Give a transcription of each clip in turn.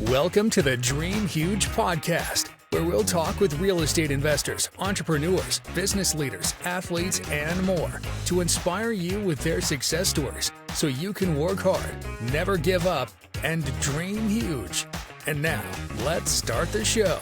Welcome to the Dream Huge podcast, where we'll talk with real estate investors, entrepreneurs, business leaders, athletes, and more to inspire you with their success stories so you can work hard, never give up, and dream huge. And now, let's start the show.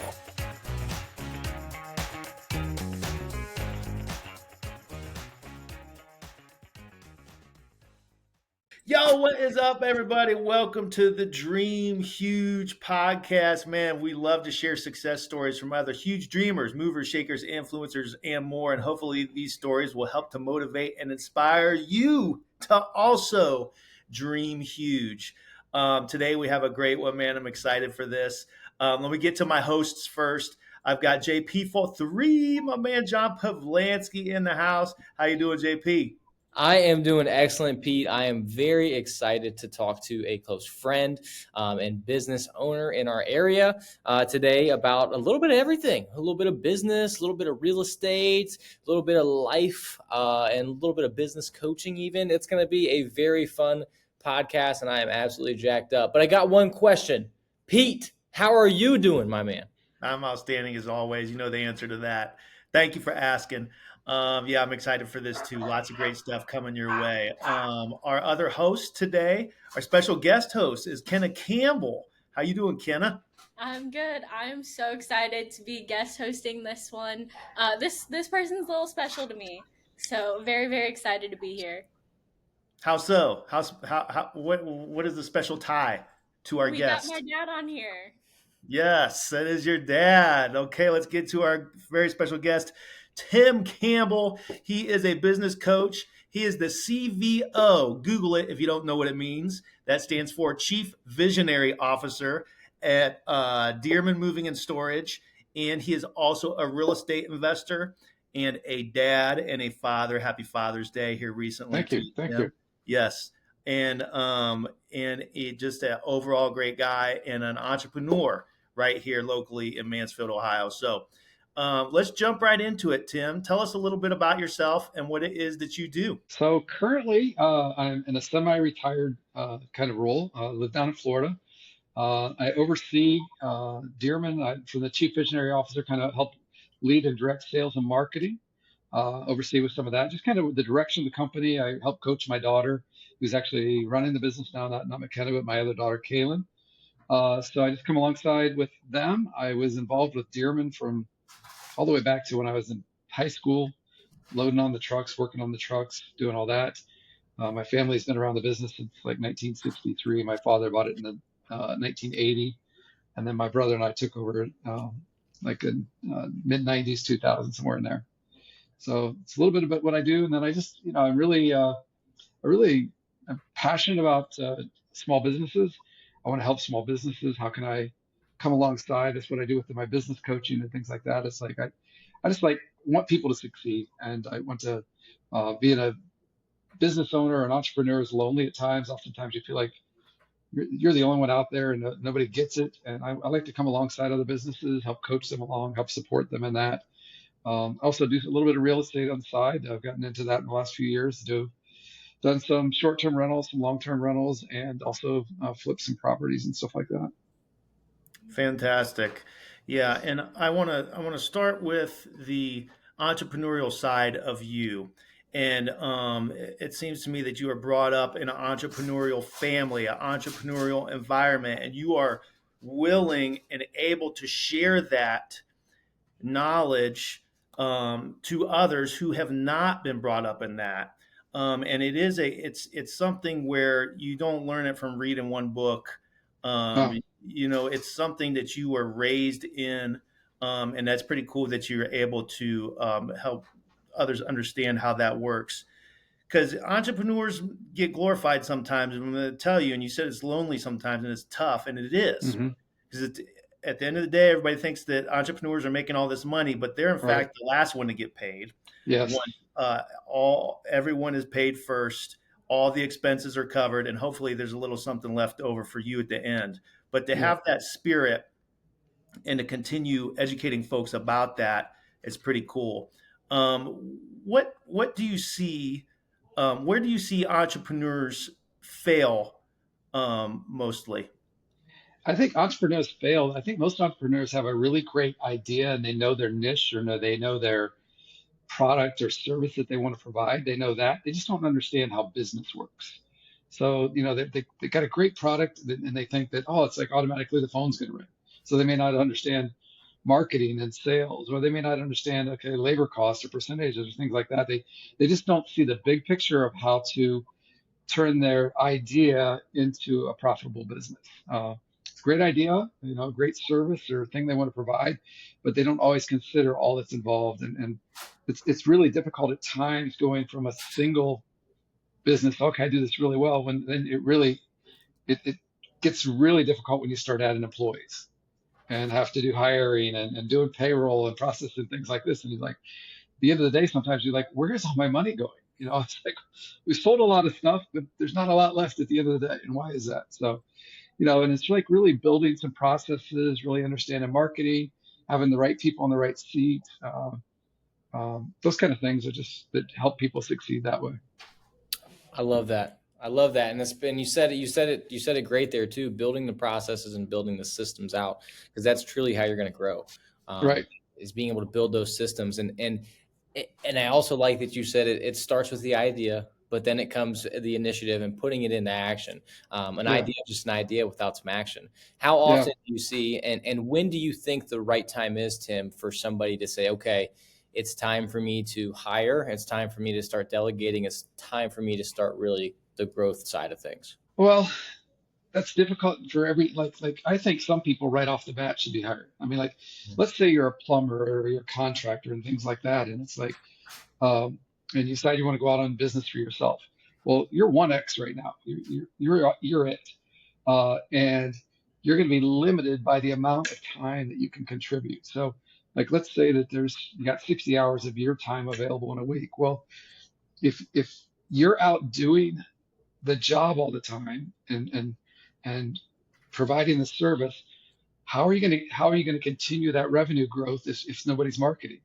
Yo, what is up, everybody? Welcome to the Dream Huge podcast. Man, we love to share success stories from other huge dreamers, movers, shakers, influencers, and more. And hopefully these stories will help to motivate and inspire you to also dream huge. Today we have a great one, man. I'm excited for this. Let me get to my hosts first. I've got JP for 3, my man John Pavlansky in the house. How you doing, JP? I am doing excellent, Pete. I am very excited to talk to a close friend and business owner in our area today about a little bit of everything, a little bit of business, a little bit of real estate, a little bit of life, and a little bit of business coaching even. It's going to be a very fun podcast, and I am absolutely jacked up. But I got one question. Pete, how are you doing, my man? I'm outstanding as always. You know the answer to that. Thank you for asking. Yeah, I'm excited for this too. Lots of great stuff coming your way. Our other host today, our special guest host, is Kenna Campbell. How you doing, Kenna? I'm good. I'm so excited to be guest hosting this one. This person's a little special to me, so very, very excited to be here. How so? What is the special tie to our guest? We got my dad on here. Yes, that is your dad. Okay, let's get to our very special guest, Tim Campbell. He is a business coach. He is the CVO. Google it if you don't know what it means. That stands for Chief Visionary Officer at Dearman Moving and Storage. And he is also a real estate investor and a dad and a father. Happy Father's Day here recently. Thank you. Yes. And just an overall great guy and an entrepreneur right here locally in Mansfield, Ohio. So let's jump right into it, Tim. Tell us a little bit about yourself and what it is that you do. So currently, I'm in a semi-retired kind of role. I live down in Florida. I oversee Dearman from the Chief Visionary Officer, kind of help lead and direct sales and marketing. Oversee with some of that, just kind of the direction of the company. I help coach my daughter, who's actually running the business now, not McKenna, but my other daughter, Kaylin. So I just come alongside with them. I was involved with Dearman from all the way back to when I was in high school, loading on the trucks, working on the trucks, doing all that. My family's been around the business since like 1963. My father bought it in 1980. And then my brother and I took over like in mid 90s, 2000, somewhere in there. So it's a little bit about what I do. And then I just, I'm really I'm passionate about small businesses. I want to help small businesses. How can I come alongside? That's what I do with my business coaching and things like that. It's like I just want people to succeed, and I want to being a business owner or an entrepreneur is lonely at times. Oftentimes you feel like you're the only one out there and nobody gets it. And I like to come alongside other businesses, help coach them along, help support them in that. Also do a little bit of real estate on the side. I've gotten into that in the last few years. Done some short-term rentals, some long-term rentals, and also flip some properties and stuff like that. Fantastic. Yeah, and I want to start with the entrepreneurial side of you. And it seems to me that you are brought up in an entrepreneurial family, an entrepreneurial environment, and you are willing and able to share that knowledge to others who have not been brought up in that. And it's something where you don't learn it from reading one book. It's something that you were raised in, and that's pretty cool that you're able to help others understand how that works. Because entrepreneurs get glorified sometimes, and I'm going to tell you, and you said it's lonely sometimes, and it's tough, and it is. Because at the end of the day, everybody thinks that entrepreneurs are making all this money, but they're in fact the last one to get paid. Yes. Everyone is paid first. All the expenses are covered, and hopefully there's a little something left over for you at the end. But to have that spirit and to continue educating folks about that is pretty cool. What do you see? Where do you see entrepreneurs fail mostly? I think entrepreneurs fail. I think most entrepreneurs have a really great idea and they know their niche or they know their product or service that they want to provide. They know that. They just don't understand how business works. So, they got a great product and they think that, oh, it's like automatically the phone's going to ring. So they may not understand marketing and sales, or they may not understand, okay, labor costs or percentages or things like that. They just don't see the big picture of how to turn their idea into a profitable business. It's a great idea, great service or thing they want to provide, but they don't always consider all that's involved. And it's really difficult at times going from a single business, okay, I do this really well, when then it gets really difficult when you start adding employees and have to do hiring and doing payroll and processing things like this. And you're like, at the end of the day, sometimes you're like, where's all my money going? It's like we sold a lot of stuff, but there's not a lot left at the end of the day. And why is that? So, and it's like really building some processes, really understanding marketing, having the right people in the right seat. Those kind of things are just that help people succeed that way. I love that. I love that. And you said it great there too, building the processes and building the systems out, because that's truly how you're going to grow. Right. Is being able to build those systems. And I also like that you said it starts with the idea, but then it comes the initiative and putting it into action. Idea, just an idea without some action. How often do you see, and when do you think the right time is, Tim, for somebody to say, okay, it's time for me to hire, it's time for me to start delegating, it's time for me to start really the growth side of things? Well, that's difficult for like I think some people right off the bat should be hired. I mean, like, let's say you're a plumber or you're a contractor and things like that, and it's like, and you decide you want to go out on business for yourself. Well, you're 1X right now. You're it, and you're going to be limited by the amount of time that you can contribute. So, like, let's say that you got 60 hours of your time available in a week. Well, if you're out doing the job all the time and providing the service, how are you going to continue that revenue growth if nobody's marketing?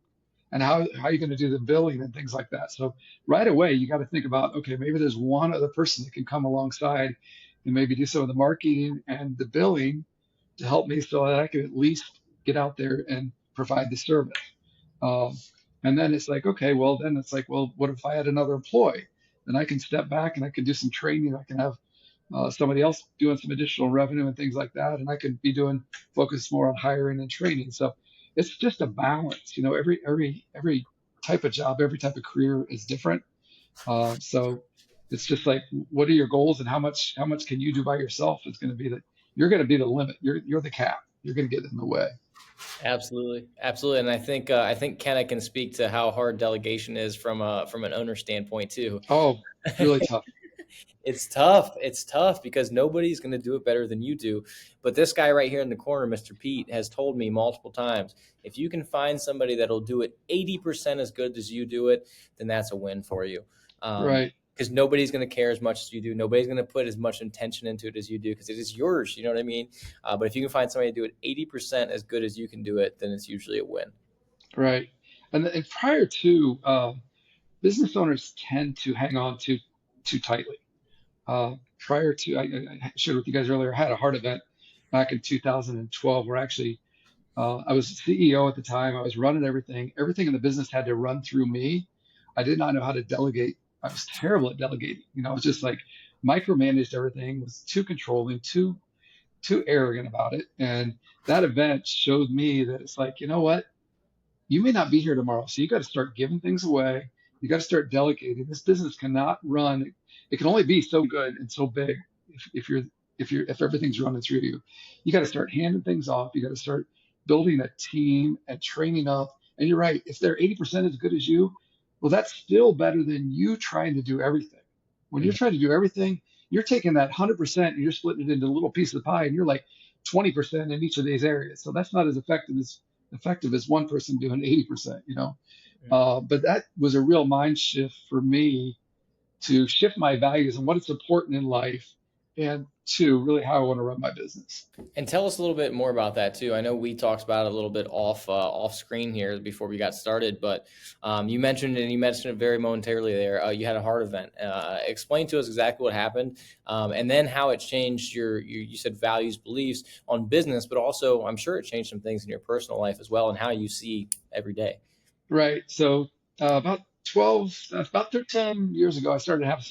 And how are you going to do the billing and things like that? So right away, you got to think about, okay, maybe there's one other person that can come alongside and maybe do some of the marketing and the billing to help me so that I can at least get out there and provide the service. And then it's like, okay, well, what if I had another employee? Then I can step back and I can do some training. I can have somebody else doing some additional revenue and things like that. And I could be focus more on hiring and training. So it's just a balance. Every type of job, every type of career is different. So it's just like, what are your goals and how much can you do by yourself? It's going to be you're going to be the limit. You're the cap. You're going to get in the way. Absolutely. And I think Kenna can speak to how hard delegation is from an owner standpoint too. Oh, really tough. It's tough because nobody's going to do it better than you do. But this guy right here in the corner, Mr. Pete, has told me multiple times, if you can find somebody that'll do it 80% as good as you do it, then that's a win for you. Right. Because nobody's going to care as much as you do. Nobody's going to put as much intention into it as you do because it is yours. You know what I mean? But if you can find somebody to do it 80% as good as you can do it, then it's usually a win. Right. And prior to, business owners tend to hang on too tightly. Prior to, I shared with you guys earlier, I had a heart event back in 2012 where actually I was CEO at the time. I was running everything. Everything in the business had to run through me. I did not know how to delegate. I was terrible at delegating. I was just like micromanaged everything, was too controlling, too arrogant about it. And that event showed me that it's like, you know what? You may not be here tomorrow. So you got to start giving things away. You got to start delegating. This business cannot run. It can only be so good and so big if everything's running through you. You got to start handing things off. You got to start building a team and training up. And you're right. If they're 80% as good as you, well, that's still better than you trying to do everything. When you're trying to do everything, you're taking that 100% and you're splitting it into little pieces of the pie, and you're like 20% in each of these areas. So that's not as effective as one person doing 80%. But that was a real mind shift for me to shift my values and what is important in life, and to really how I want to run my business. And tell us a little bit more about that too. I know we talked about it a little bit off screen here before we got started, but you mentioned it very momentarily there. You had a heart event. Explain to us exactly what happened, and then how it changed you said values, beliefs on business, but also I'm sure it changed some things in your personal life as well and how you see every day. Right. So about 13 years ago, I started to have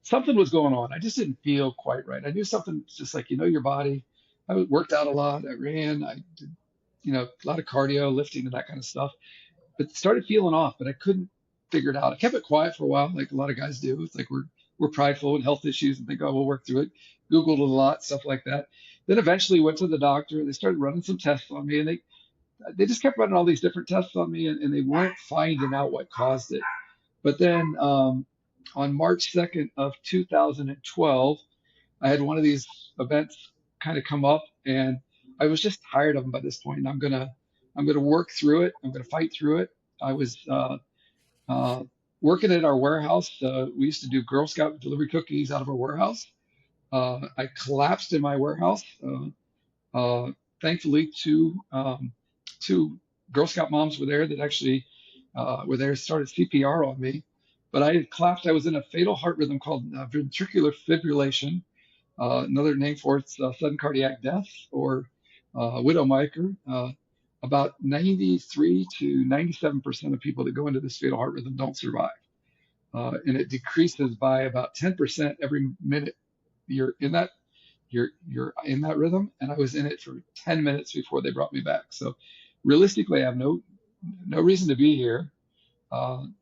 something was going on. I just didn't feel quite right. I knew something, just like, your body. I worked out a lot. I ran. I did, a lot of cardio, lifting, and that kind of stuff. But started feeling off, but I couldn't figure it out. I kept it quiet for a while, like a lot of guys do. It's like we're prideful and health issues and think, oh, we'll work through it. Googled it a lot, stuff like that. Then eventually went to the doctor. They started running some tests on me, and they just kept running all these different tests on me, and they weren't finding out what caused it. But then on March 2nd of 2012, I had one of these events kind of come up, and I was just tired of them by this point. And I'm gonna work through it. I'm gonna fight through it. I was working at our warehouse. We used to do Girl Scout delivery cookies out of our warehouse. I collapsed in my warehouse. Thankfully, two Girl Scout moms were there that actually started CPR on me. But I had collapsed. I was in a fatal heart rhythm called ventricular fibrillation. Another name for it's sudden cardiac death or widowmaker. About 93 to 97% of people that go into this fatal heart rhythm don't survive. And it decreases by about 10% every minute you're in that rhythm. And I was in it for 10 minutes before they brought me back. So realistically, I have no reason to be here.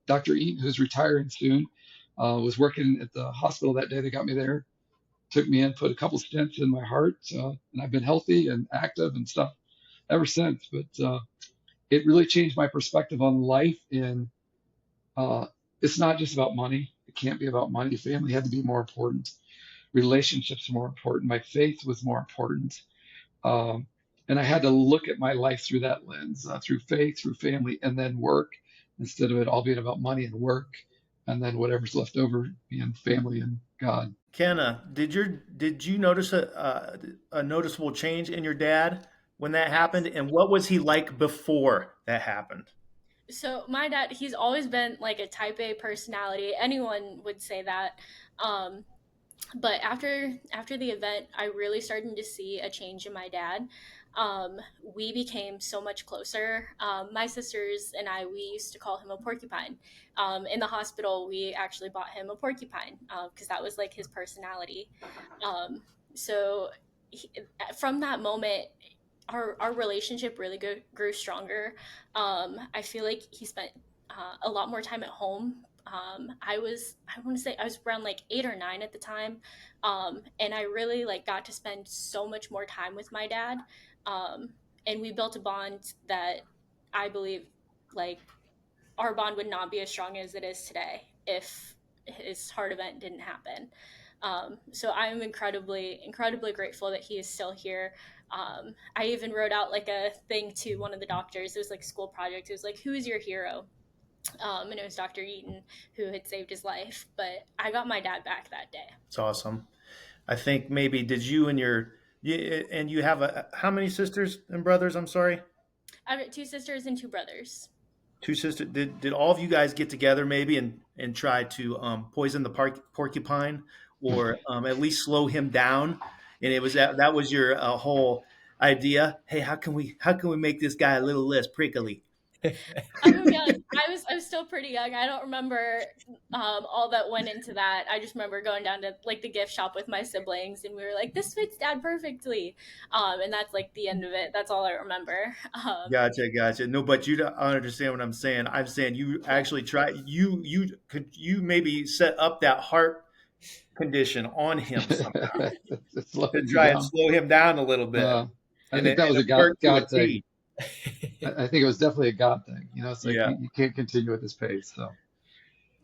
Dr. Eaton, who's retiring soon, was working at the hospital that day. They got me there, took me in, put a couple stents in my heart, and I've been healthy and active and stuff ever since. But it really changed my perspective on life. And it's not just about money. It can't be about money. Family had to be more important. Relationships were more important. My faith was more important. And I had to look at my life through that lens, through faith, through family, and then work, instead of it all being about money and work, and then whatever's left over being family and God. Kenna, did you notice a noticeable change in your dad when that happened, and what was he like before that happened? So my dad, he's always been like a type A personality. Anyone would say that. But after the event, I really started to see a change in my dad. We became so much closer. My sisters and I, we used to call him a porcupine. In the hospital, we actually bought him a porcupine because that was like his personality. So from that moment, our relationship really grew stronger. I feel like he spent a lot more time at home. I want to say I was around like 8 or 9 at the time. And I really like got to spend so much more time with my dad. And we built a bond that I believe like our bond would not be as strong as it is today if his heart event didn't happen. So I'm incredibly grateful that he is still here. I even wrote out like a thing to one of the doctors. It was like a school project. It was like, who is your hero? And it was Dr. Eaton who had saved his life. But I got my dad back that day. It's awesome. I think maybe did you and you have how many sisters and brothers? I'm sorry. I've got 2 sisters and 2 brothers. 2 sisters. Did all of you guys get together maybe and try to poison the porcupine or at least slow him down? And it was that was your whole idea. Hey, how can we make this guy a little less prickly? I'm young. I was still pretty young. I don't remember all that went into that. I just remember going down to like the gift shop with my siblings, and we were like, "This fits Dad perfectly," and that's like the end of it. That's all I remember. Gotcha. No, but you don't understand what I'm saying. I'm saying you actually try. You maybe set up that heart condition on him somehow to try and slow him down a little bit. I think that was a God thing. I think it was definitely a God thing. It's like you can't continue at this pace. So,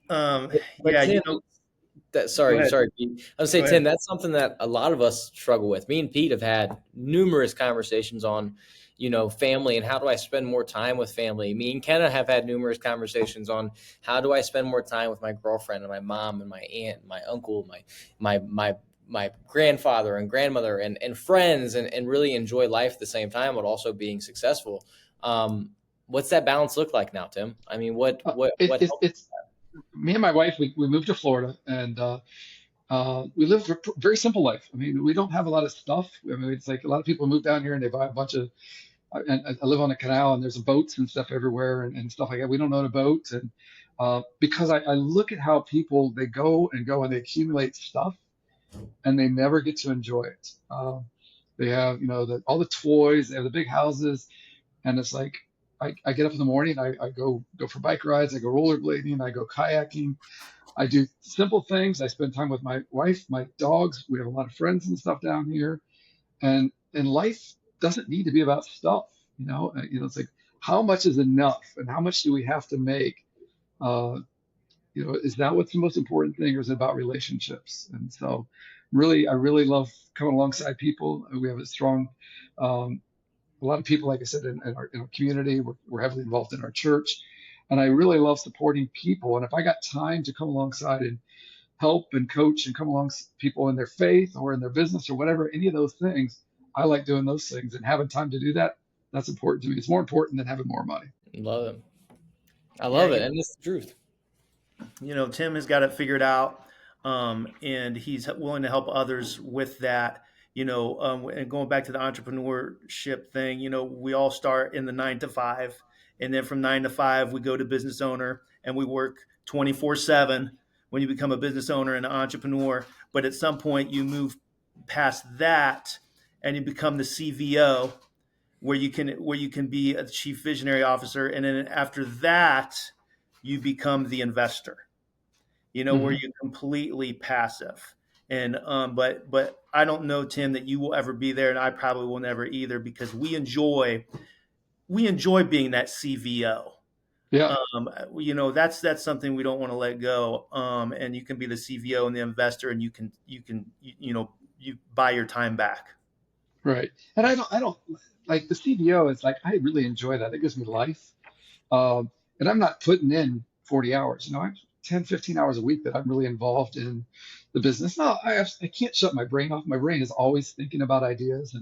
Tim, sorry, Pete. I was saying, Tim, that's something that a lot of us struggle with. Me and Pete have had numerous conversations on, family and how do I spend more time with family. Me and Kenna have had numerous conversations on how do I spend more time with my girlfriend and my mom and my aunt, and my uncle, my my grandfather and grandmother and friends and really enjoy life at the same time, but also being successful. What's that balance look like now, Tim? I mean, what It's me and my wife. We moved to Florida, and we live a very simple life. I mean, we don't have a lot of stuff. I mean, it's like a lot of people move down here and they buy a bunch of. And I live on a canal, and there's boats and stuff everywhere, and stuff like that. We don't own a boat, and because I look at how people they go and they accumulate stuff, and they never get to enjoy it. They have, all the toys, they have the big houses, and it's like I get up in the morning, I go for bike rides, I go rollerblading, I go kayaking, I do simple things. I spend time with my wife, my dogs. We have a lot of friends and stuff down here, and life doesn't need to be about stuff. It's like how much is enough, and how much do we have to make? Is that what's the most important thing, or is it about relationships? And so, I really love coming alongside people. We have a strong, a lot of people, like I said, in our community. We're heavily involved in our church, and I really love supporting people. And if I got time to come alongside and help and coach and come along people in their faith or in their business or whatever, any of those things, I like doing those things, and having time to do that. That's important to me. It's more important than having more money. Love it. I love it. And it's the truth. Tim has got it figured out, and he's willing to help others with that. And going back to the entrepreneurship thing, we all start in the 9 to 5, and then from 9 to 5, we go to business owner, and we work 24/7 when you become a business owner and an entrepreneur. But at some point, you move past that, and you become the CVO, where you can be a chief visionary officer, and then after that, you become the investor. Where you're completely passive. And but I don't know, Tim, that you will ever be there, and I probably will never either, because we enjoy being that CVO. Yeah. That's something we don't want to let go. And you can be the CVO and the investor, and you buy your time back. Right. And I don't like the CVO. It's like, I really enjoy that. It gives me life. And I'm not putting in 40 hours, I'm 10, 15 hours a week that I'm really involved in the business. No, I can't shut my brain off. My brain is always thinking about ideas,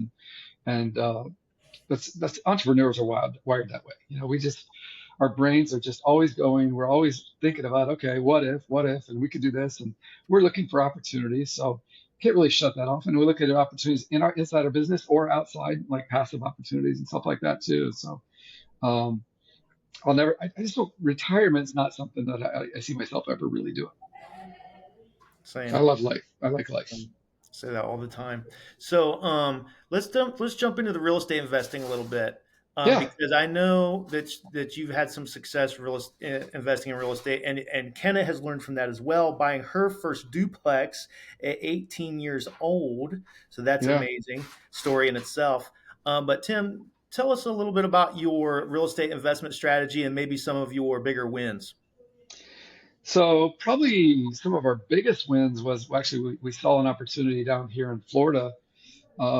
and that's entrepreneurs are wired that way. Our brains are just always going. We're always thinking about, okay, what if, and we could do this, and we're looking for opportunities. So can't really shut that off. And we look at opportunities inside our business or outside, like passive opportunities and stuff like that too. So I just don't, retirement's not something that I see myself ever really doing. Same. I love life. I like life. Say that all the time. So let's jump into the real estate investing a little bit. Because I know that you've had some success investing in real estate, and Kenna has learned from that as well, buying her first duplex at 18 years old. So that's an amazing story in itself. But Tim, tell us a little bit about your real estate investment strategy and maybe some of your bigger wins. So probably some of our biggest wins was actually we saw an opportunity down here in Florida.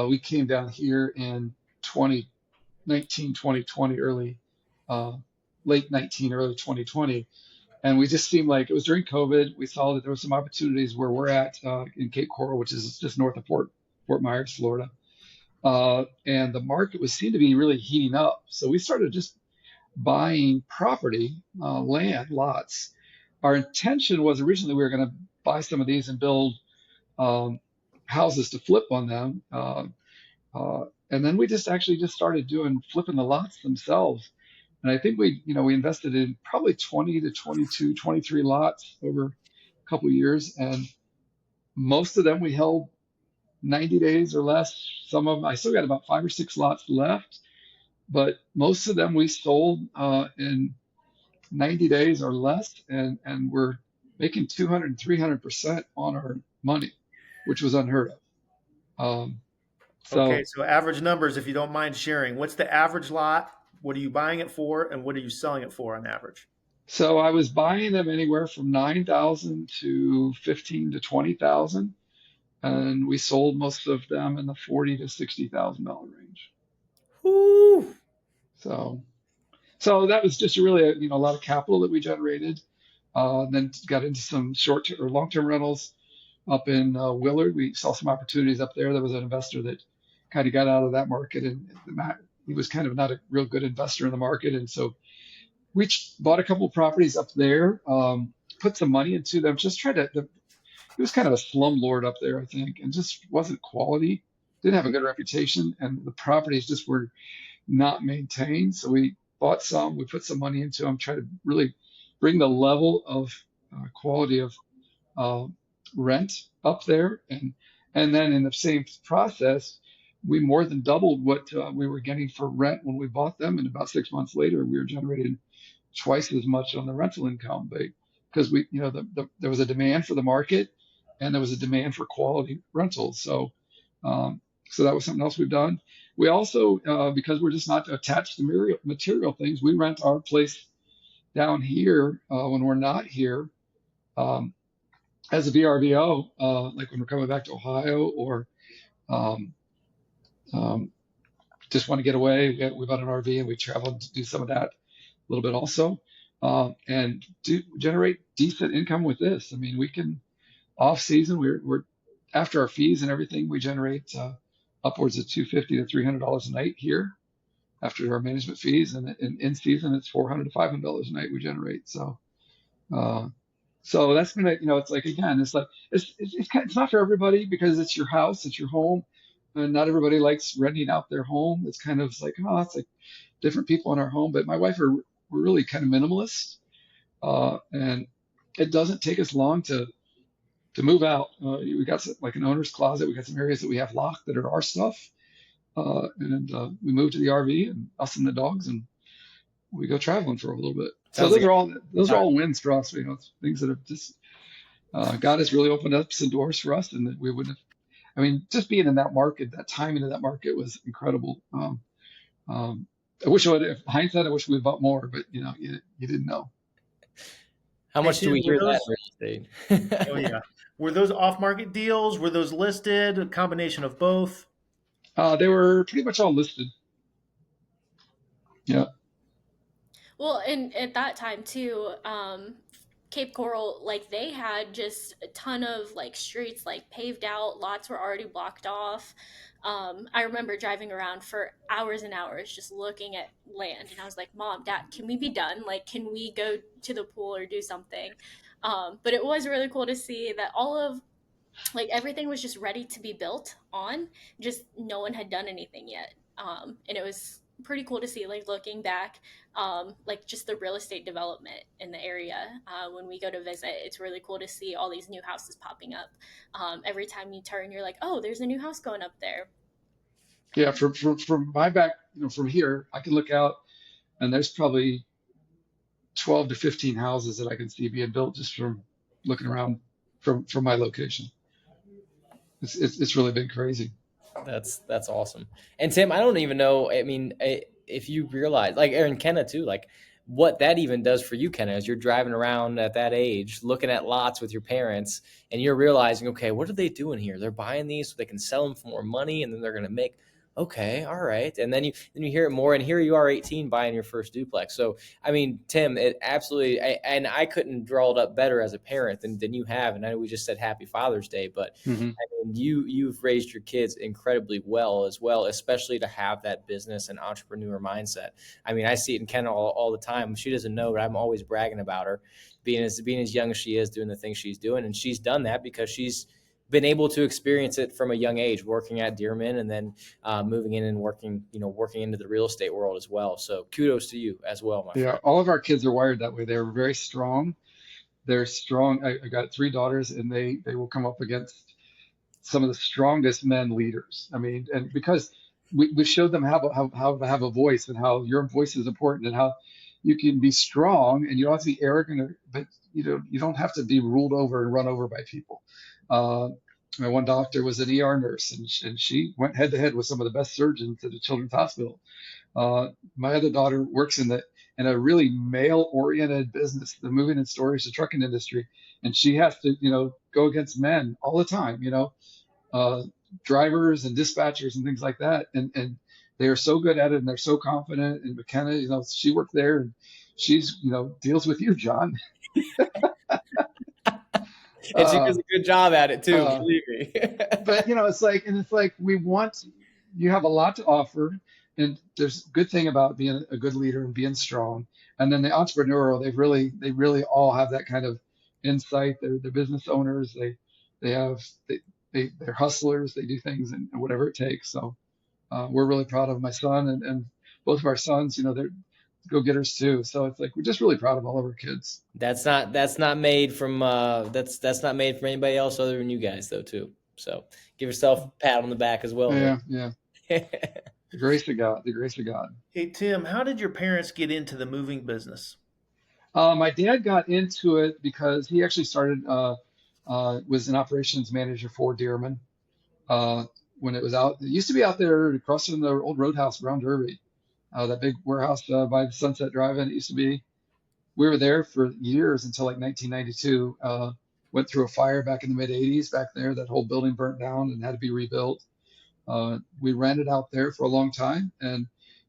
We came down here in 2019, 2020, late 19, early 2020. And we just seemed like it was during COVID. We saw that there were some opportunities where we're at in Cape Coral, which is just north of Fort Myers, Florida. And the market seemed to be really heating up. So we started just buying property, land, lots. Our intention was originally we were going to buy some of these and build houses to flip on them. And then we just started flipping the lots themselves. And I think we invested in probably 20 to 22, 23 lots over a couple of years. And most of them we held 90 days or less. Some of them, I still got about 5 or 6 lots left, but most of them we sold in 90 days or less. And we're making 200 and 300% on our money, which was unheard of. Okay, so average numbers, if you don't mind sharing, what's the average lot? What are you buying it for, and what are you selling it for on average? So I was buying them anywhere from $9,000 to $15,000 to $20,000, and we sold most of them in the $40,000 to $60,000 range. Woo! So that was just really a lot of capital that we generated. Then got into some short or long-term rentals. up in Willard. We saw some opportunities up there. There was an investor that kind of got out of that market, and he was kind of not a real good investor in the market. And so we bought a couple of properties up there, put some money into them, just tried to, he was kind of a slumlord up there, I think, and just wasn't quality, didn't have a good reputation, and the properties just were not maintained. So we bought some, we put some money into them, tried to really bring the level of quality of rent up there. And then in the same process, we more than doubled what we were getting for rent when we bought them. And about 6 months later, we were generating twice as much on the rental income because we, there was a demand for the market and there was a demand for quality rentals. So that was something else we've done. We also, because we're just not attached to material things, we rent our place down here when we're not here as a VRBO, like when we're coming back to Ohio or just want to get away. We bought an RV and we traveled to do some of that a little bit also, and generate decent income with this. I mean, we can off season, we're after our fees and everything, we generate upwards of $250 to $300 a night here after our management fees, and in season it's $400 to $500 a night we generate. So that's been it's like, again, it's like it's not for everybody because it's your house, it's your home, and not everybody likes renting out their home. It's kind of like, oh, it's like different people in our home. But my wife we're really kind of minimalist, and it doesn't take us long to move out. We got like an owner's closet. We got some areas that we have locked that are our stuff, and we moved to the RV and us and the dogs, and we go traveling for a little bit. So those are all wins for us. Things that have just God has really opened up some doors for us, and that we wouldn't have. I mean, just being in that market, that timing of that market was incredible. I wish hindsight, I wish we bought more, but you didn't know. How much do we hear that in real estate? Oh yeah. Were those off-market deals? Were those listed? A combination of both? They were pretty much all listed. Yeah. Well, and at that time too, Cape Coral, like they had just a ton of like streets like paved out, lots were already blocked off. I remember driving around for hours and hours just looking at land, and I was like, Mom, Dad, can we be done? Like, can we go to the pool or do something? But it was really cool to see that all of everything was just ready to be built on, just no one had done anything yet. And it was pretty cool to see, like looking back, just the real estate development in the area. When we go to visit, it's really cool to see all these new houses popping up. Every time you turn, you're like, oh, there's a new house going up there. Yeah, from my back, from here, I can look out and there's probably 12 to 15 houses that I can see being built just from looking around from my location. It's really been crazy. That's awesome. And Tim, I don't even know, I mean, if you realize, like Aaron, Kenna too, like what that even does for you, Kenna, as you're driving around at that age, looking at lots with your parents, and you're realizing, okay, what are they doing here? They're buying these so they can sell them for more money, and then they're going to make, okay, all right. And then you hear it more, and here you are 18 buying your first duplex. So, I mean, Tim, it absolutely, and I couldn't draw it up better as a parent than you have. And I know we just said Happy Father's Day, but I mean, you've raised your kids incredibly well, especially to have that business and entrepreneur mindset. I mean, I see it in Kenna all the time. She doesn't know, but I'm always bragging about her being as young as she is, doing the things she's doing. And she's done that because she's been able to experience it from a young age, working at Dearman and then moving in and working into the real estate world as well. So kudos to you as well, my friend. Yeah, all of our kids are wired that way. They're very strong. They're strong. I got 3 daughters, and they will come up against some of the strongest men leaders. I mean, and because we showed them how to have a voice and how your voice is important and how you can be strong and you don't have to be arrogant, but you don't have to be ruled over and run over by people. My one doctor was an ER nurse, and she went head to head with some of the best surgeons at the Children's Hospital. My other daughter works in a really male-oriented business, the moving and storage, the trucking industry, and she has to, go against men all the time, drivers and dispatchers and things like that, and they are so good at it, and they're so confident. And McKenna, she worked there, and she's, deals with you, John. And she does a good job at it too, believe me. But it's like you have a lot to offer, and there's a good thing about being a good leader and being strong. And then the entrepreneurial, they really all have that kind of insight. They're business owners. They're hustlers. They do things and whatever it takes. So we're really proud of my son and both of our sons. They're go-getters too. So it's like we're just really proud of all of our kids. That's not made from that's not made from anybody else other than you guys though too. So give yourself a pat on the back as well. Yeah. The grace of God. Hey, Tim, how did your parents get into the moving business? My dad got into it because he actually started was an operations manager for Dearman when it was out. It used to be out there across from the old roadhouse around Derby. That big warehouse by the Sunset Drive-In. It used to be. We were there for years until like 1992. Went through a fire back in the mid 80s back there. That whole building burnt down and had to be rebuilt. We rented out there for a long time. And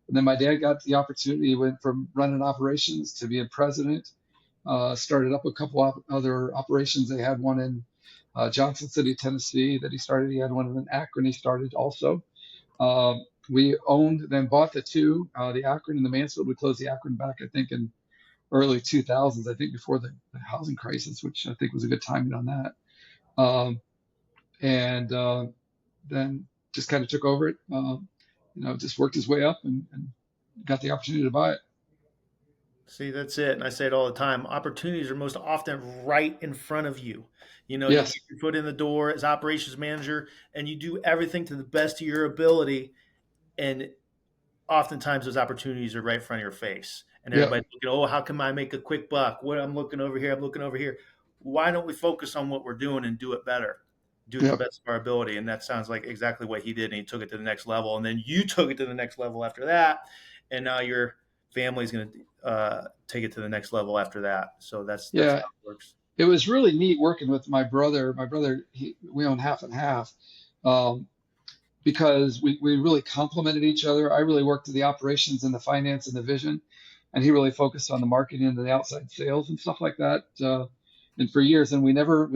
then my dad got the opportunity. He went from running operations to being president. Started up a couple other operations. They had one in Johnson City, Tennessee that he started. He had one in Akron he started also. We owned, then bought the two, the Akron and the Mansfield. We closed the Akron back, I think, in early 2000s, I think before the housing crisis, which I think was a good timing on that. Then just kind of took over it, just worked his way up and got the opportunity to buy it. See, that's it. And I say it all the time. Opportunities are most often right in front of you. Yes. You get your foot in the door as operations manager and you do everything to the best of your ability. And oftentimes those opportunities are right in front of your face. And everybody's looking, oh, how can I make a quick buck? What I'm looking over here. Why don't we focus on what we're doing and do it better? Do it to the best of our ability. And that sounds like exactly what he did. And he took it to the next level. And then you took it to the next level after that. And now your family's going to take it to the next level after that. So that's how it works. It was really neat working with my brother. We own half and half. Because we really complemented each other. I really worked the operations and the finance and the vision, and he really focused on the marketing and the outside sales and stuff like that. And for years, and we never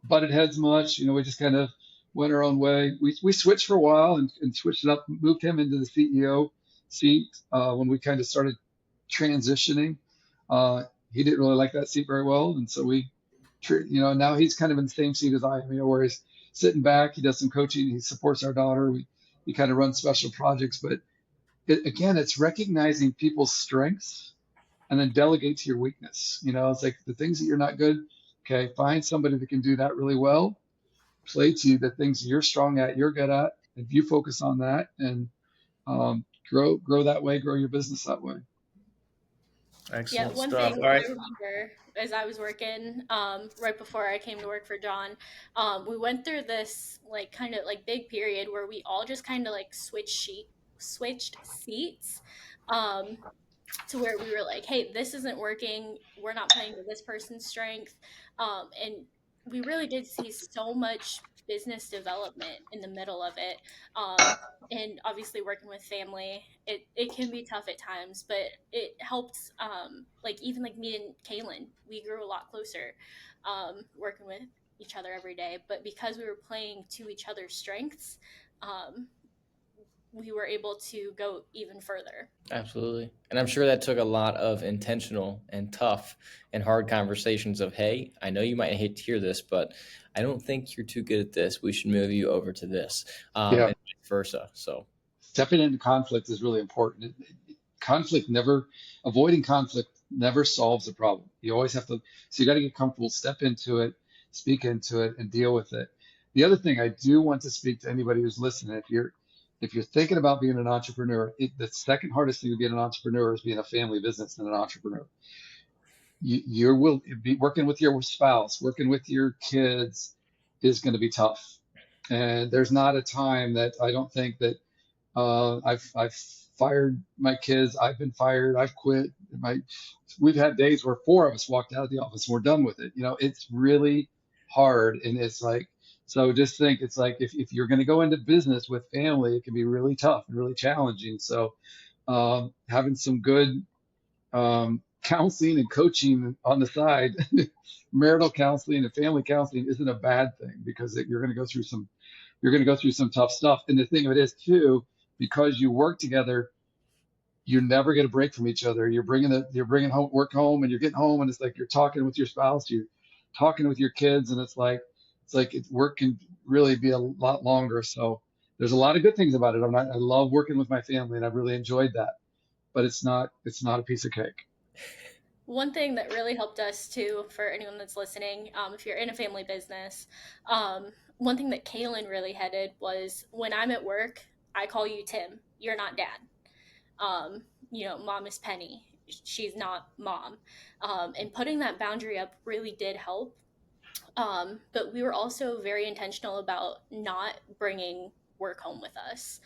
butted heads much. We just kind of went our own way. We switched for a while and switched it up, moved him into the CEO seat when we kind of started transitioning. He didn't really like that seat very well, and so now he's kind of in the same seat as I am. Where he's sitting back, he does some coaching, he supports our daughter. He kind of runs special projects, but it's recognizing people's strengths and then delegate to your weakness. It's like the things that you're not good. Okay, find somebody that can do that really well. Play to the things you're strong at, you're good at, and you focus on that and grow that way, grow your business that way. Excellent one stuff. thing All right. I remember as I was working right before I came to work for John, we went through this kind of big period where we all just kind of switched seats to where we were like, hey, this isn't working. We're not playing to this person's strength. And we really did see so much business development in the middle of it. And obviously working with family, it can be tough at times, but it helped, even me and Kaylin, we grew a lot closer working with each other every day. But because we were playing to each other's strengths, we were able to go even further. Absolutely. And I'm sure that took a lot of intentional and tough and hard conversations of, hey, I know you might hate to hear this, but I don't think you're too good at this. We should move you over to this, and vice versa. So stepping into conflict is really important. Avoiding conflict never solves a problem. You always have to, so you got to get comfortable, step into it, speak into it, and deal with it. The other thing I do want to speak to anybody who's listening, if you're thinking about being an entrepreneur, the second hardest thing to be an entrepreneur is being a family business and an entrepreneur. You will be working with your spouse, working with your kids is going to be tough. And there's not a time that I don't think that I've fired my kids. I've been fired. I've quit. We've had days where 4 of us walked out of the office and we're done with it. It's really hard. And it's so just think, it's like if you're going to go into business with family, it can be really tough and really challenging. So having some good counseling and coaching on the side, marital counseling and family counseling isn't a bad thing, because you're going to go through some tough stuff. And the thing of it is too, because you work together, you never get a break from each other. You're bringing work home, and you're getting home, and it's like you're talking with your spouse, you're talking with your kids, and work can really be a lot longer. So there's a lot of good things about it. I love working with my family, and I've really enjoyed that. But it's not a piece of cake. One thing that really helped us too, for anyone that's listening, if you're in a family business, one thing that Kaylin really headed was, when I'm at work, I call you Tim. You're not Dad. Mom is Penny. She's not Mom. And putting that boundary up really did help. But we were also very intentional about not bringing work home with us.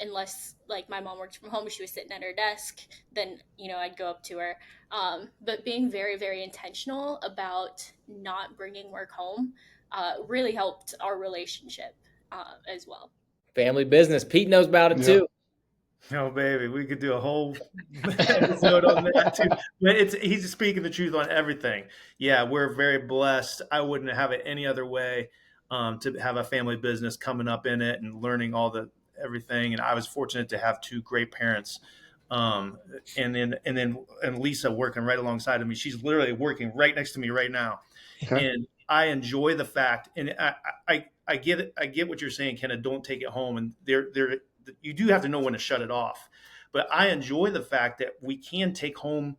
Unless, like, my mom worked from home, she was sitting at her desk, then, I'd go up to her. But being very, very intentional about not bringing work home really helped our relationship as well. Family business. Pete knows about it too. Oh, baby, we could do a whole episode on that too. But he's speaking the truth on everything. Yeah, we're very blessed. I wouldn't have it any other way, to have a family business coming up in it and learning everything. And I was fortunate to have two great parents. And Lisa working right alongside of me. She's literally working right next to me right now. Okay. And I enjoy the fact, and I get it. I get what you're saying, Kenna. Don't take it home. And you do have to know when to shut it off. But I enjoy the fact that we can take home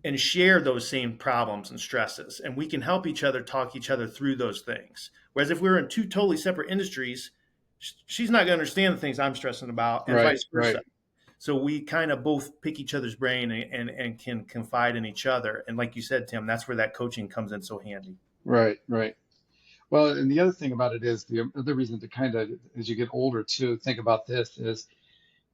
and share those same problems and stresses, and we can help each other, talk each other through those things. Whereas if we were in two totally separate industries, she's not going to understand the things I'm stressing about, and vice versa. Right. So we kind of both pick each other's brain and can confide in each other. And like you said, Tim, that's where that coaching comes in so handy. Right. Well, and the other thing about it is, the other reason to kind of, as you get older too, think about this is,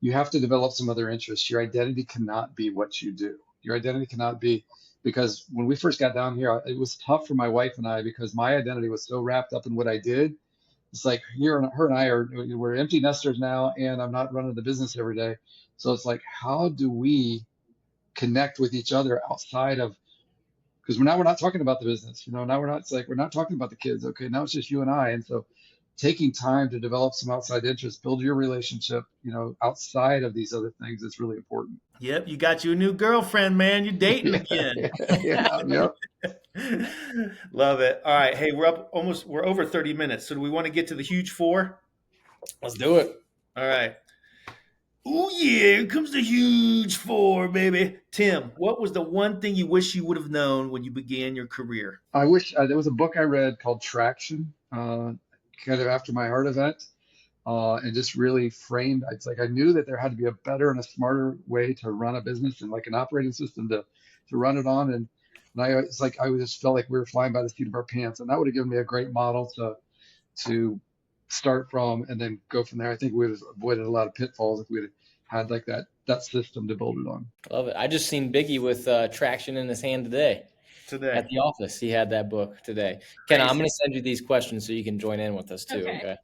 you have to develop some other interests. Your identity cannot be what you do. Your identity cannot be, because when we first got down here, it was tough for my wife and I, because my identity was so wrapped up in what I did. It's like her and I we're empty nesters now, and I'm not running the business every day. So it's like, how do we connect with each other outside of, because we're not talking about the business, now we're not talking about the kids. Okay, now it's just you and I. And so taking time to develop some outside interests, build your relationship, outside of these other things, is really important. Yep, you got you a new girlfriend, man. You're dating again. Yep. Love it. All right, hey, we're over 30 minutes. So do we want to get to the huge four? Let's do it. All right. Oh yeah, here comes the huge four, baby. Tim, what was the one thing you wish you would have known when you began your career? I wish there was a book I read called Traction, kind of after my heart event, and just really framed. It's like I knew that there had to be a better and a smarter way to run a business, and like an operating system to run it on. And I just felt like we were flying by the seat of our pants, and that would have given me a great model to start from and then go from there. I think we would have avoided a lot of pitfalls if we had like that system to build it on. Love it. I just seen Biggie with Traction in his hand today at the office. He had that book today. Ken, I'm going to send you these questions so you can join in with us too. Okay.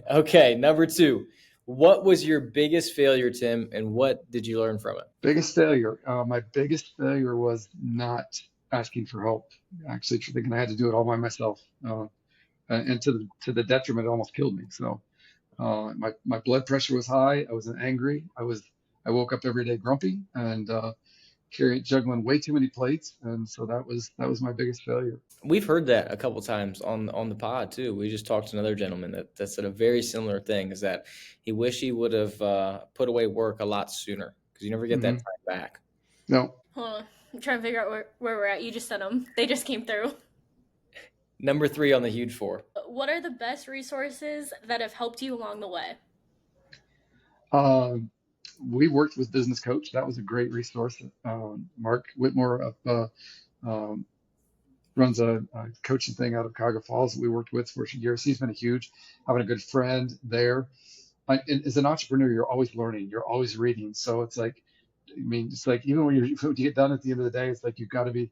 Okay. Number 2, what was your biggest failure, Tim, and what did you learn from it? Biggest failure. My biggest failure was not asking for help. Actually, thinking I had to do it all by myself. And to the detriment, it almost killed me. So my blood pressure was high. I was angry. I woke up every day grumpy and juggling way too many plates. And so that was my biggest failure. We've heard that a couple times on the pod too. We just talked to another gentleman that said a very similar thing, is that he wished he would have put away work a lot sooner, because you never get that time back. No. I'm trying to figure out where we're at. You just sent them. They just came through. Number 3 on the huge 4. What are the best resources that have helped you along the way? We worked with Business Coach. That was a great resource. Mark Whitmore runs a coaching thing out of Cuyahoga Falls that we worked with for years. He's been having a good friend there. As an entrepreneur, you're always learning. You're always reading. So it's like, even when you get done at the end of the day, it's like you've got to be.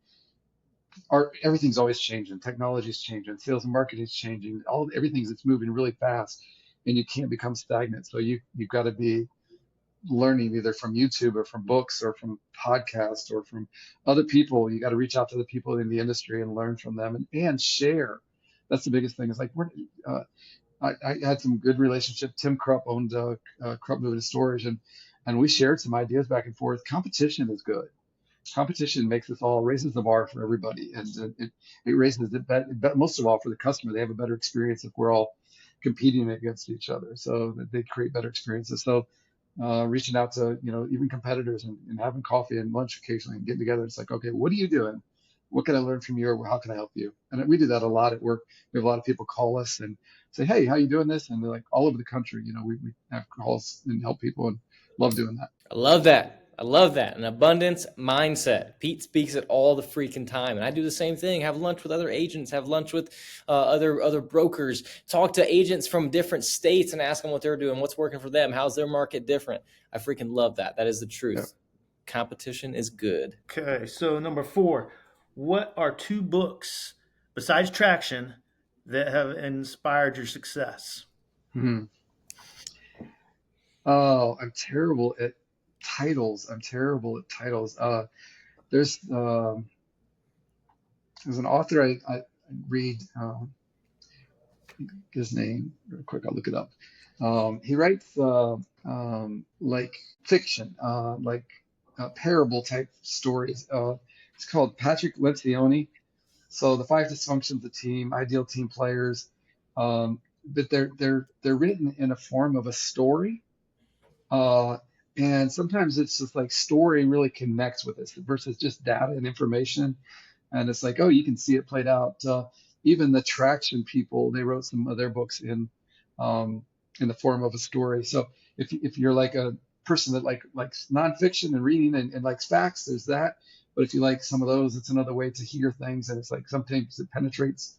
Everything's always changing. Technology's changing. Sales and marketing's changing. Everything's moving really fast, and you can't become stagnant. So you've got to be learning either from YouTube or from books or from podcasts or from other people. You got to reach out to the people in the industry and learn from them and share. That's the biggest thing. It's like I had some good relationship. Tim Krupp owned Krupp Moving and Storage, and we shared some ideas back and forth. Competition is good. Competition makes us all, raises the bar for everybody, and it raises it most of all for the customer. They have a better experience if we're all competing against each other, so that they create better experiences. So reaching out to even competitors and having coffee and lunch occasionally and getting together. It's like, okay, what are you doing? What can I learn from you, or how can I help you? And we do that a lot at work. We have a lot of people call us and say, hey, how you doing this? And they're like all over the country. We have calls and help people, and love doing that. I love that. I love that. An abundance mindset. Pete speaks it all the freaking time. And I do the same thing. Have lunch with other agents, have lunch with other brokers, talk to agents from different states and ask them what they're doing, what's working for them, how's their market different. I freaking love that. That is the truth. Yeah. Competition is good. Okay, so number 4, what are 2 books besides Traction that have inspired your success? Oh, I'm terrible at titles. There's an author I read, his name real quick, I'll look it up. He writes like fiction, like parable type stories. It's called Patrick Lencioni. So the 5 dysfunctions of the team, ideal team players, but they're written in a form of a story. And sometimes it's just like story really connects with us versus just data and information. And it's like, oh, you can see it played out. Even the Traction people, they wrote some of their books in the form of a story. So if you're like a person that likes nonfiction and reading and likes facts, there's that. But if you like some of those, it's another way to hear things. And it's like sometimes it penetrates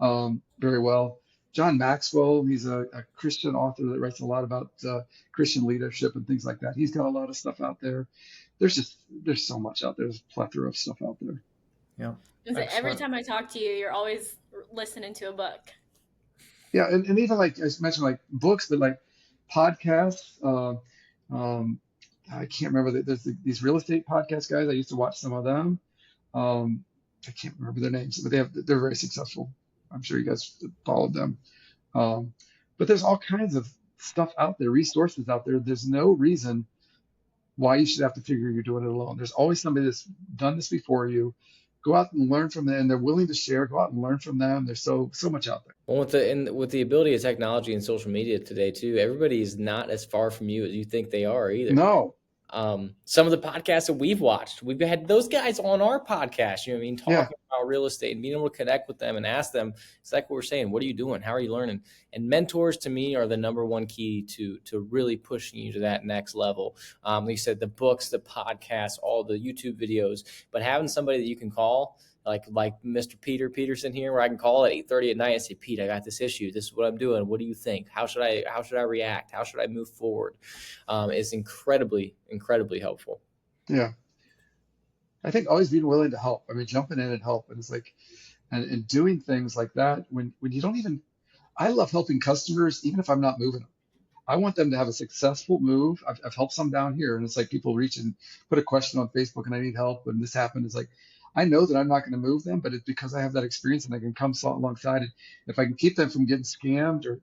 very well. John Maxwell, he's a Christian author that writes a lot about Christian leadership and things like that. He's got a lot of stuff out there. There's so much out there. There's a plethora of stuff out there. Yeah. Every time I talk to you, you're always listening to a book. Yeah, and even like I mentioned, like books, but like podcasts. I can't remember. There's these real estate podcast guys. I used to watch some of them. I can't remember their names, but they're very successful. I'm sure you guys followed them. But there's all kinds of stuff out there, resources out there. There's no reason why you should have to figure you're doing it alone. There's always somebody that's done this before you. Go out and learn from them, and they're willing to share. Go out and learn from them. There's so much out there. Well, with the ability of technology and social media today too, everybody is not as far from you as you think they are either. No. Some of the podcasts that we've watched, we've had those guys on our podcast, talking about real estate and being able to connect with them and ask them, it's like what we're saying, what are you doing? How are you learning? And mentors to me are the number one key to really pushing you to that next level. Like you said, the books, the podcasts, all the YouTube videos, but having somebody that you can call, like Mr. Peterson here, where I can call at 8:30 at night and say, Pete, I got this issue. This is what I'm doing. What do you think? How should I react? How should I move forward? Is incredibly, incredibly helpful. Yeah. I think always being willing to help. I mean, jumping in and help. And it's like, and doing things like that when you don't even, I love helping customers, even if I'm not moving them. I want them to have a successful move. I've helped some down here, and it's like people reach and put a question on Facebook and I need help. And this happened. It's like, I know that I'm not going to move them, but it's because I have that experience and I can come alongside it. If I can keep them from getting scammed or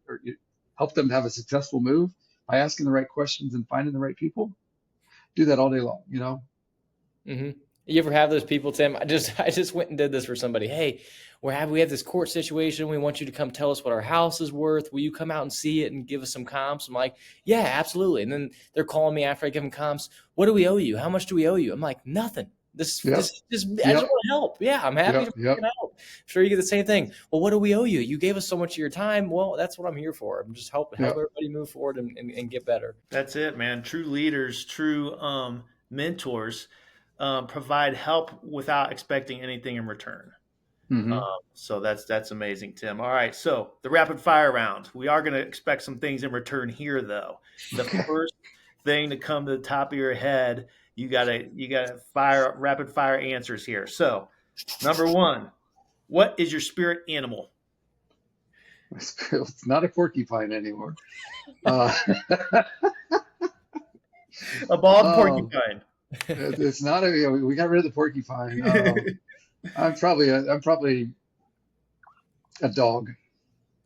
help them to have a successful move by asking the right questions and finding the right people, do that all day long, Mm-hmm. You ever have those people, Tim? I just went and did this for somebody. Hey, we have this court situation. We want you to come tell us what our house is worth. Will you come out and see it and give us some comps? I'm like, yeah, absolutely. And then they're calling me after I give them comps. What do we owe you? How much do we owe you? I'm like, nothing. I just want to help. Yeah, I'm happy to help. I'm sure you get the same thing. Well, what do we owe you? You gave us so much of your time. Well, that's what I'm here for. I'm just help everybody move forward and get better. That's it, man. True leaders, true mentors provide help without expecting anything in return. Mm-hmm. So that's amazing, Tim. All right, so the rapid fire round. We are going to expect some things in return here, though. The first thing to come to the top of your head, you gotta fire rapid fire answers here. So, number 1, what is your spirit animal? It's not a porcupine anymore. A bald Oh, porcupine. it's not a. We got rid of the porcupine. I'm probably a dog.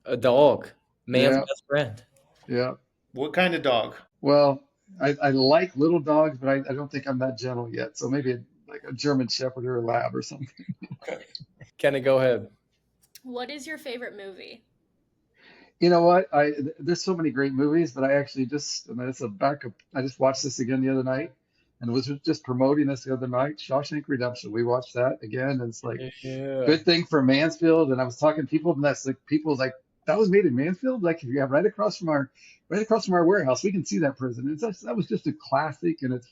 A dog, man's Yeah, best friend. yeah. What kind of dog? Well, I like little dogs, but I don't think I'm that gentle yet. So maybe like a German Shepherd or a Lab or something. Kenny, go ahead. What is your favorite movie? You know what? There's so many great movies, but I actually just, I mean, it's a backup. I just watched this again the other night, and was just promoting this the other night. Shawshank Redemption. We watched that again, and it's like Yeah. good thing for Mansfield. And I was talking to people, and that's like people like that was made in Mansfield. Like if you have right across from our warehouse, we can see that prison. That was just a classic, and it's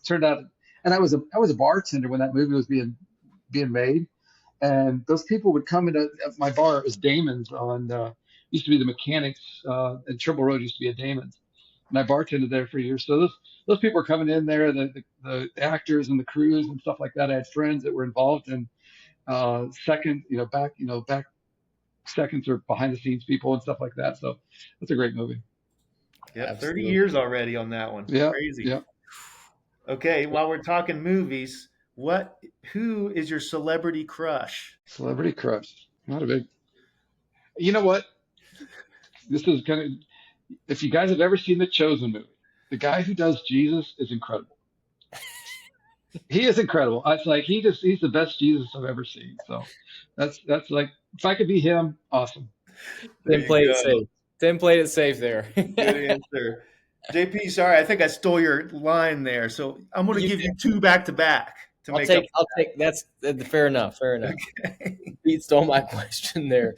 turned out. And I was a bartender when that movie was being made, and those people would come into my bar. It was Damon's on used to be the mechanics and Trimble Road used to be a Damon's, and I bartended there for years. So those people were coming in there, the actors and the crews and stuff like that. I had friends that were involved in back seconds or behind the scenes people and stuff like that. So that's a great movie. Yep, 30 Absolutely. years already on that one. Yeah, Crazy. yeah. Okay, while we're talking movies, who is your celebrity crush? Celebrity crush. Not a big. You know what? This is kind of. If you guys have ever seen the Chosen movie, the guy who does Jesus is incredible. He is incredible. It's like he's the best Jesus I've ever seen. So that's like if I could be him, awesome. There Tim you played it go. safe. Tim played it safe there. Good answer. JP, sorry, I think I stole your line there. So I'm going to give you two back to back to make up. I'll take that's fair enough. Fair enough. Okay. Pete stole my question there.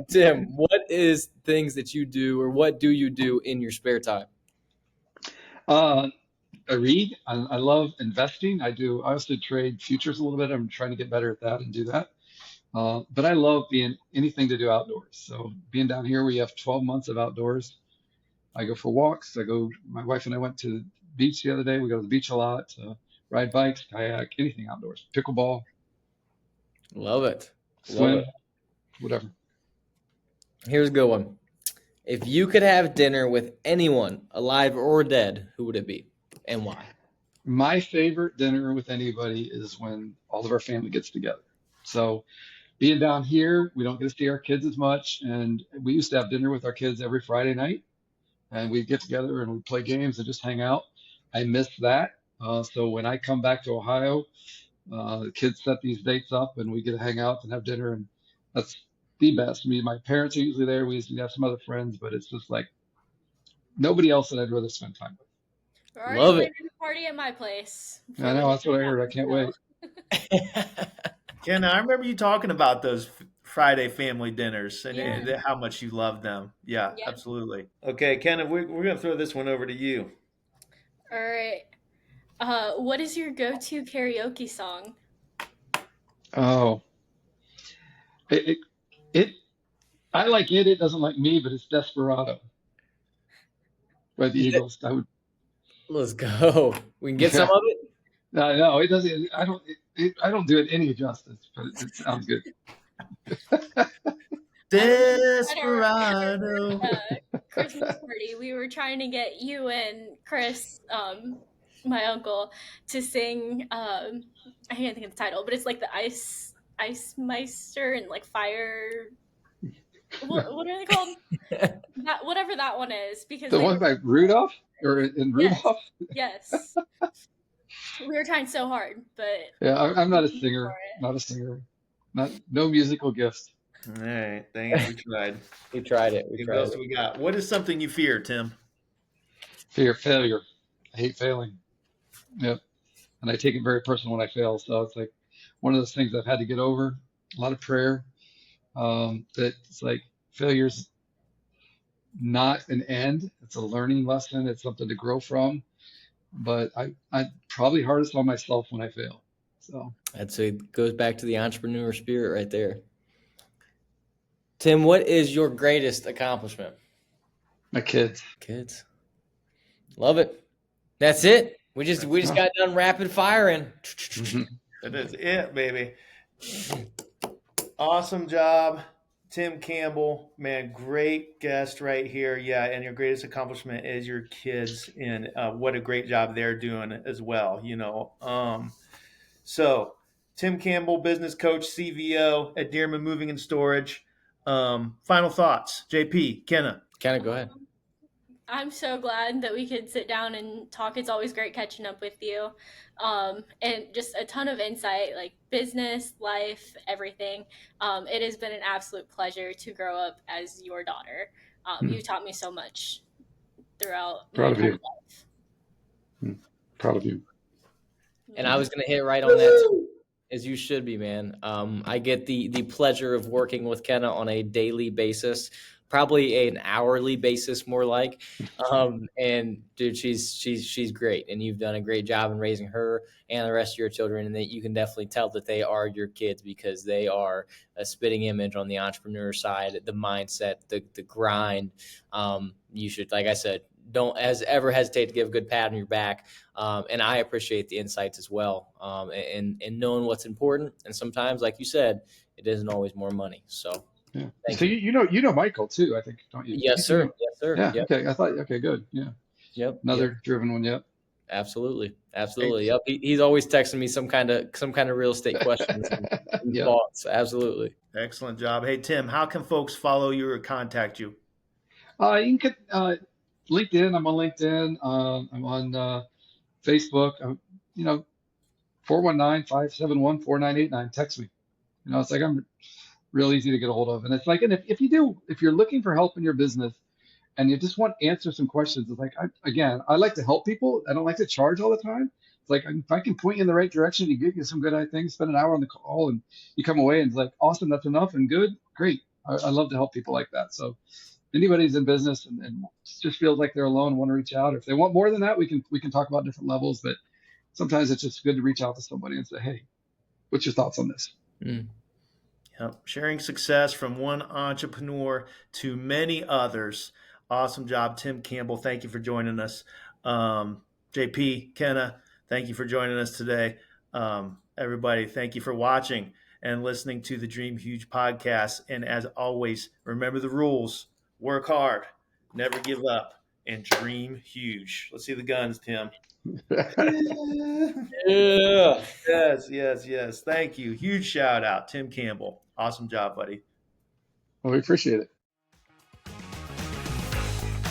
Tim, what is things that you do or what do you do in your spare time? I read. I love investing. I also trade futures a little bit. I'm trying to get better at that and do that. But I love being anything to do outdoors. So being down here, we have 12 months of outdoors. I go for walks. My wife and I went to the beach the other day. We go to the beach a lot, ride bikes, kayak, anything outdoors, pickleball, Love it. Love swim, it. whatever. Here's a good one. If you could have dinner with anyone, alive or dead, who would it be and why? My favorite dinner with anybody is when all of our family gets together. So being down here, we don't get to see our kids as much. And we used to have dinner with our kids every Friday night. And we'd get together and we'd play games and just hang out. I miss that. So when I come back to Ohio, the kids set these dates up and we get to hang out and have dinner. And that's the best. My parents are usually there. We usually have some other friends, but it's just like nobody else that I'd rather spend time with. We're already Love it. planning a party at my place. I know, that's what I heard. I can't wait. Ken, I remember you talking about those Friday family dinners and Yeah. how much you love them. Yeah, Yeah. absolutely. Okay, Ken, we're going to throw this one over to you. All right. What is your go-to karaoke song? Oh, it, it, I like it. It doesn't like me, but it's Desperado by the Eagles. Let's go. We can get some of it. No, it doesn't. I don't do it any justice, but it sounds good. Desperado. Christmas party, we were trying to get you and Chris, my uncle, to sing. I can't think of the title, but it's like the Ice Meister and like fire. What are they called? Whatever that one is, because The one by Rudolph or in Rudolph? Yes. We were trying so hard, but Yeah, I'm not a singer. Not a singer. No musical gifts. All right, dang it, we tried. We tried it. What else we got? What is something you fear, Tim? Fear failure. I hate failing. Yep. And I take it very personal when I fail. So it's like one of those things I've had to get over. A lot of prayer. That it's like failure's not an end. It's a learning lesson. It's something to grow from. But I'm probably hardest on myself when I fail. So It goes back to the entrepreneur spirit right there. Tim, what is your greatest accomplishment? my kids. Kids. Love it. That's it. We just got done rapid firing. Mhm. That is it, baby. Awesome job. Tim Campbell, man, great guest right here. Yeah, and your greatest accomplishment is your kids, and what a great job they're doing as well. So Tim Campbell, business coach, CVO at Dearman Moving and Storage. Final thoughts, JP, Kenna. Kenna, go ahead. I'm so glad that we could sit down and talk. It's always great catching up with you. And just a ton of insight, like business, life, everything. It has been an absolute pleasure to grow up as your daughter. You taught me so much throughout my entire life. Proud of you. And I was going to hit right on that too, as you should be, man. I get the pleasure of working with Kenna on a daily basis, probably an hourly basis, more like. And dude, she's great, and you've done a great job in raising her and the rest of your children. And that you can definitely tell that they are your kids, because they are a spitting image on the entrepreneur side, the mindset, the grind. You should, like I said, don't ever hesitate to give a good pat on your back. And I appreciate the insights as well, and knowing what's important. And sometimes, like you said, it isn't always more money. So yeah. So you know Michael too, I think, don't you? Yes, sir. Yes, sir. Yeah. Yep. Okay. Okay. Good. Yeah. Yep. Another driven one. Yep. Absolutely. Yep. He's always texting me some kind of real estate questions and Yeah. thoughts. Absolutely. Excellent job. Hey, Tim, how can folks follow you or contact you? You can get LinkedIn. I'm on LinkedIn. I'm on Facebook. 419-571-4989. Text me. It's like I'm real easy to get a hold of. And it's like, and if you're looking for help in your business and you just want to answer some questions, it's like, I like to help people. I don't like to charge all the time. It's like, if I can point you in the right direction and give you some good things, spend an hour on the call and you come away and it's like, awesome, that's enough and good, great. I love to help people like that. So anybody's in business and just feels like they're alone, want to reach out. If they want more than that, we can talk about different levels, but sometimes it's just good to reach out to somebody and say, hey, what's your thoughts on this? Yep. Sharing success from one entrepreneur to many others. Awesome job, Tim Campbell. Thank you for joining us. JP, Kenna, thank you for joining us today. Everybody, thank you for watching and listening to the Dream Huge podcast. And as always, remember the rules. Work hard, never give up, and dream huge. Let's see the guns, Tim. Yeah. Yes. Thank you. Huge shout out, Tim Campbell. Awesome job, buddy. Well, we appreciate it.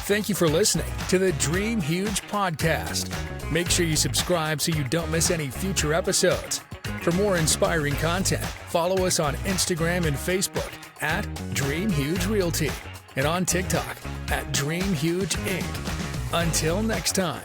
Thank you for listening to the Dream Huge podcast. Make sure you subscribe so you don't miss any future episodes. For more inspiring content, follow us on Instagram and Facebook at Dream Huge Realty and on TikTok at Dream Huge Inc. Until next time.